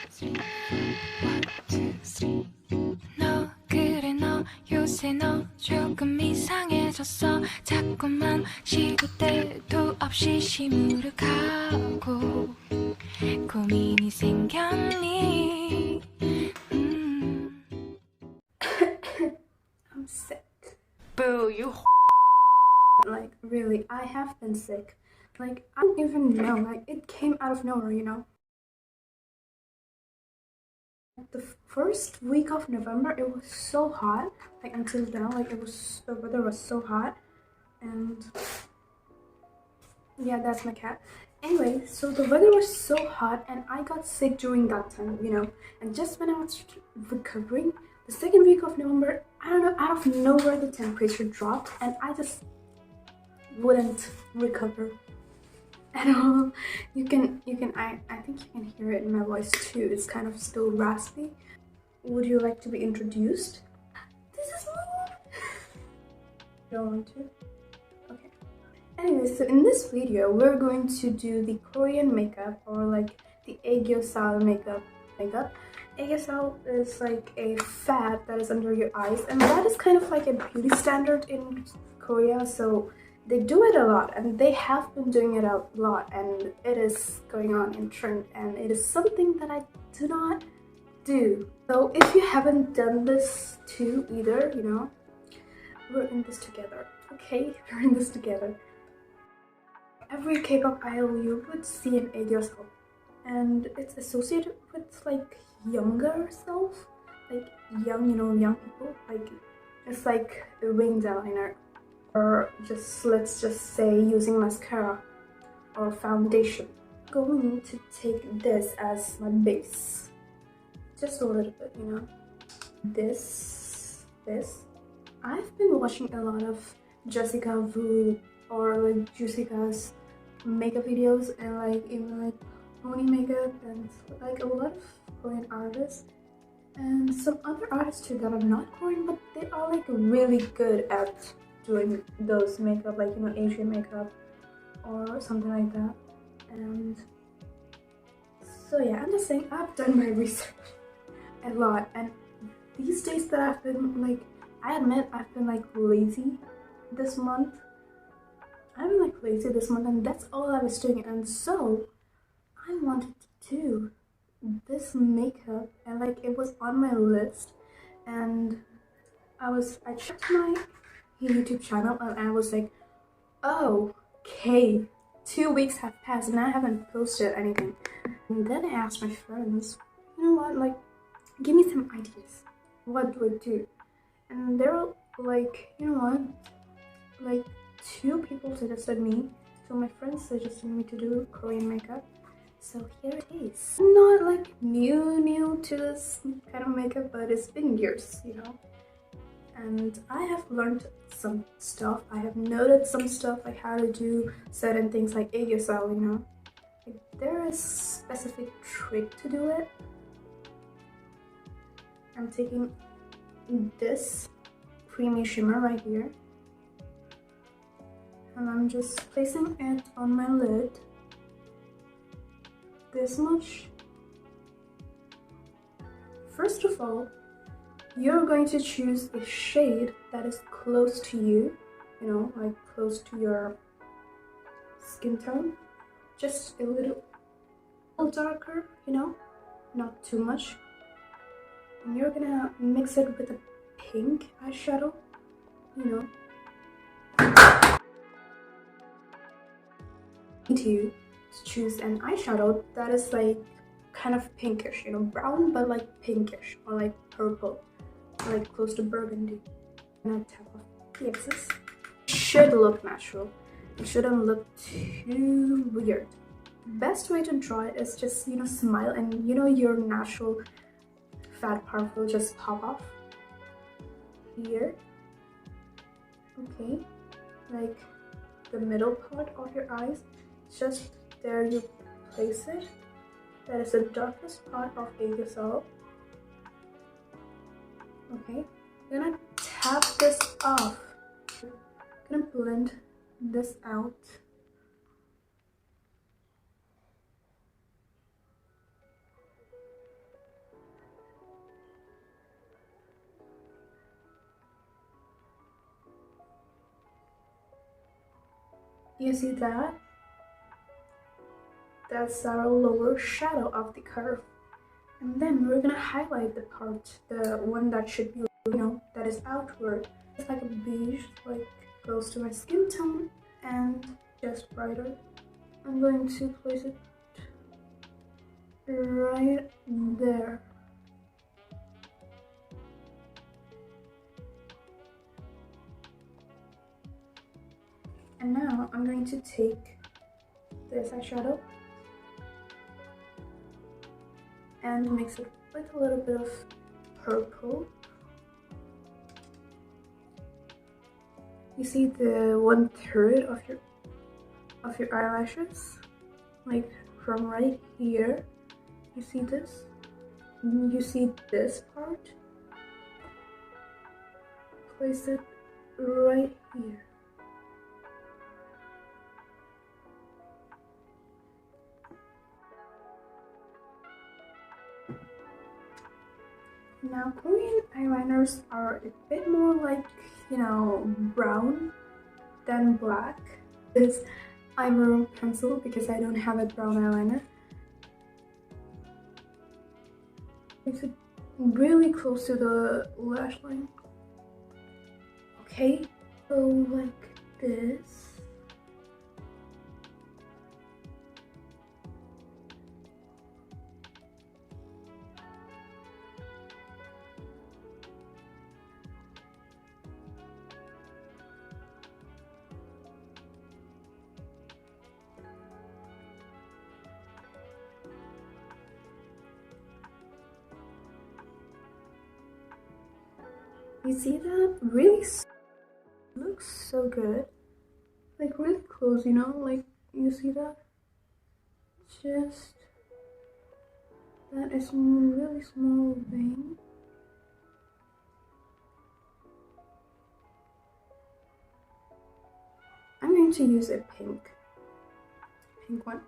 three, one, two, three. 너 그래 너 요새 너 조금 이상해졌어. 자꾸만 시도 때도 없이 시무룩하고 고민이 생겼니? I'm sick. Boo, you Like, really, I have been sick. Like, I don't even know. Like, it came out of nowhere, you know? The first week of November, it was so hot. Like, until now, like, the weather was so hot. And yeah, that's my cat. Anyway, so the weather was so hot and I got sick during that time, you know. And just when I was recovering, the second week of November, I don't know, out of nowhere the temperature dropped and I just wouldn't recover at all. I think you can hear it in my voice too. It's kind of still raspy. Would you like to be introduced? This is me. Don't want to? Okay. Anyway, so in this video, we're going to do the Korean makeup, or like the Aegyosal makeup. Aegyosal is like a fat that is under your eyes, and that is kind of like a beauty standard in Korea, so they do it a lot, and they have been doing it a lot, and it is going on in trend, and it is something that I do not do. So if you haven't done this too either, you know, we're in this together. Okay, we're in this together. Every K-pop idol you would see an Aegyosal, and it's associated with like younger self, like young, you know, young people. Like it's like a winged eyeliner, or just let's just say using mascara or foundation. I'm going to take this as my base, just a little bit, you know. This. I've been watching a lot of Jessica Vu or like Jussica's makeup videos, and like even like pony makeup, and like a lot of Korean artists and some other artists too that are not Korean, but they are like really good at doing those makeup, like, you know, Asian makeup or something like that. And so yeah, I'm just saying, I've done my research a lot, and these days that I've been like, I admit I've been like lazy this month. I've been like lazy this month, and that's all I was doing. And so I wanted to do this makeup, and like it was on my list, and I checked my YouTube channel, and I was like, oh, okay, 2 weeks have passed and I haven't posted anything. And then I asked my friends, you know what, like, give me some ideas. What do I do? And they were like, you know what, like 2 people suggested me, so my friends suggested me to do Korean makeup. So here it is. I'm not like new to this kind of makeup, but it's been years, you know. And I have learned some stuff. I have noted some stuff, like how to do certain things like Aegyosal, you know. Like there is specific trick to do it. I'm taking this creamy shimmer right here, and I'm just placing it on my lid. This much. First of all, you're going to choose a shade that is close to you, you know, like close to your skin tone. Just a little darker, you know, not too much. And you're gonna mix it with a pink eyeshadow, you know. To choose an eyeshadow that is like kind of pinkish, you know, brown but like pinkish, or like purple, or like close to burgundy. And a tap of pieces. Should look natural. It shouldn't look too weird. Best way to draw it is just, you know, smile, and you know your natural fat part will just pop off here. Okay, like the middle part of your eyes, just there you place it. That is the darkest part of Aegyosal. Okay, I'm gonna tap this off. I'm gonna blend this out. You see that? That's our lower shadow of the curve. And then we're gonna highlight the part, the one that should be, that is outward. It's like a beige, like close to my skin tone and just brighter. I'm going to place it right there. And now I'm going to take this eyeshadow and mix it with a little bit of purple. You see the 1/3 of your eyelashes, like from right here. You see this? You see this part? Place it right here. Now, Korean eyeliners are a bit more like, brown than black. This eyebrow pencil, because I don't have a brown eyeliner, makes it really close to the lash line. Okay, so like this. You see that? Really looks so good. Like really close, like you see that? Just that is really small vein. I'm going to use a pink one,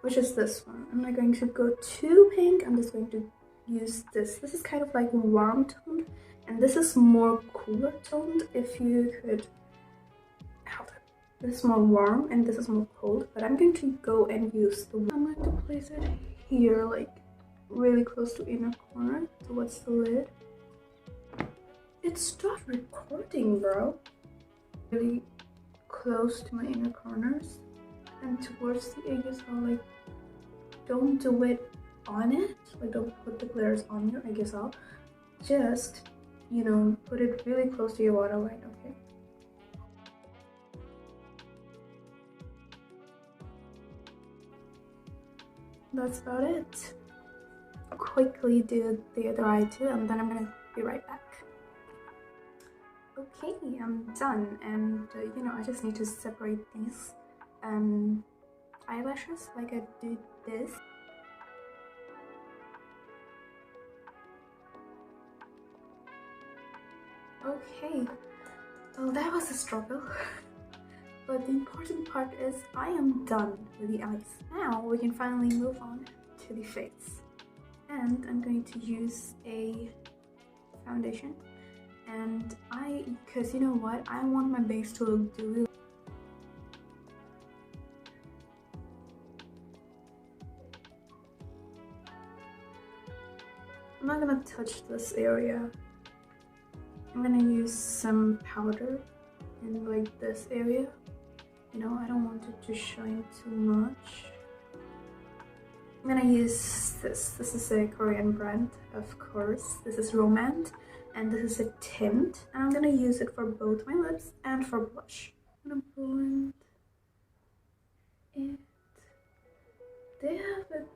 which is this one. I'm not going to go too pink. I'm just going to use this. This is kind of like warm toned, and this is more cooler toned. If you could, this is more warm and this is more cold. But I'm going to go and use the. I'm going to place it here, like really close to inner corner towards the lid. It stopped recording, bro. Really close to my inner corners and towards the Aegyosal. Like, don't do it on it. Like, don't put the glitters on your Aegyosal. Just, put it really close to your waterline, okay? That's about it. Quickly do the other eye too, and then I'm gonna be right back. Okay, I'm done, and I just need to separate these eyelashes like I did this. Okay, well that was a struggle. But the important part is I am done with the eyes. Now we can finally move on to the face. And I'm going to use a foundation. And because you know what? I want my base to look dewy. I'm not gonna touch this area. I'm gonna use some powder in like this area. I don't want it to shine too much. I'm gonna use this. This is a Korean brand, of course. This is Romand, and this is a tint. And I'm gonna use it for both my lips and for blush. I'm gonna blend it. They have it,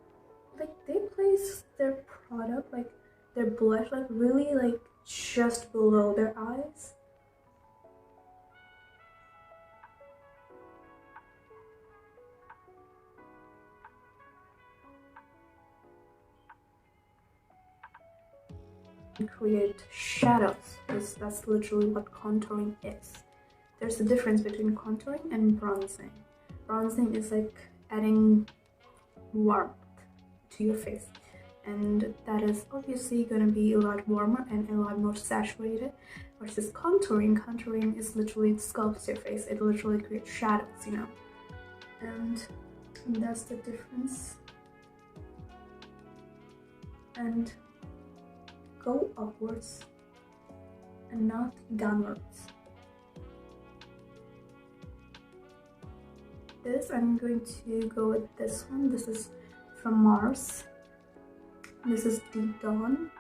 like they place their product, like their blush, like really like just below their eyes. And create shadows, because that's literally what contouring is. There's a difference between contouring and bronzing. Bronzing is like adding warmth to your face, and that is obviously going to be a lot warmer and a lot more saturated, versus contouring is literally, it sculpts your face. It literally creates shadows, and that's the difference. And go upwards and not downwards. This, I'm going to go with this one. This is from Mars. This is Deep Dawn.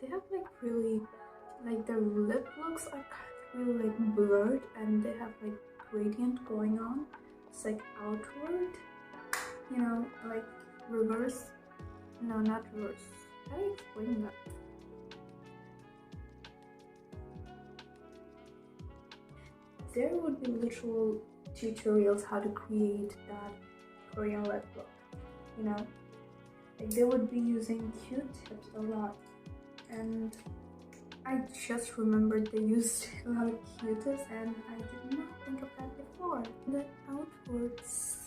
They have like really, like their lip looks are kind of really like blurred, and they have like gradient going on. It's like outward, you know, like reverse. No, not reverse. How do I explain that? There would be literal tutorials how to create that Korean lip look, you know? Like they would be using Q-tips a lot, and I just remembered they used a lot of Q-tips, and I did not think of that before. The outwards.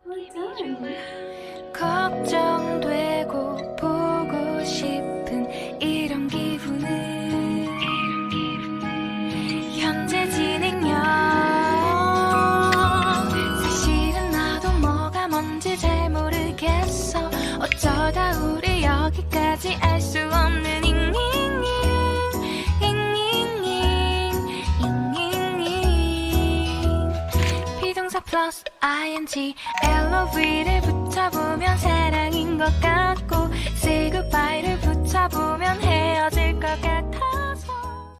We're done. 걱정되고 보고 싶은 이런 기분은 현재 진행형. 사실은 나도 뭐가 뭔지 잘 모르겠어. 어쩌다 우리 여기까지 알 수 없는 비동사 플러스 ing LOV를 붙여보면 사랑인 것 같아.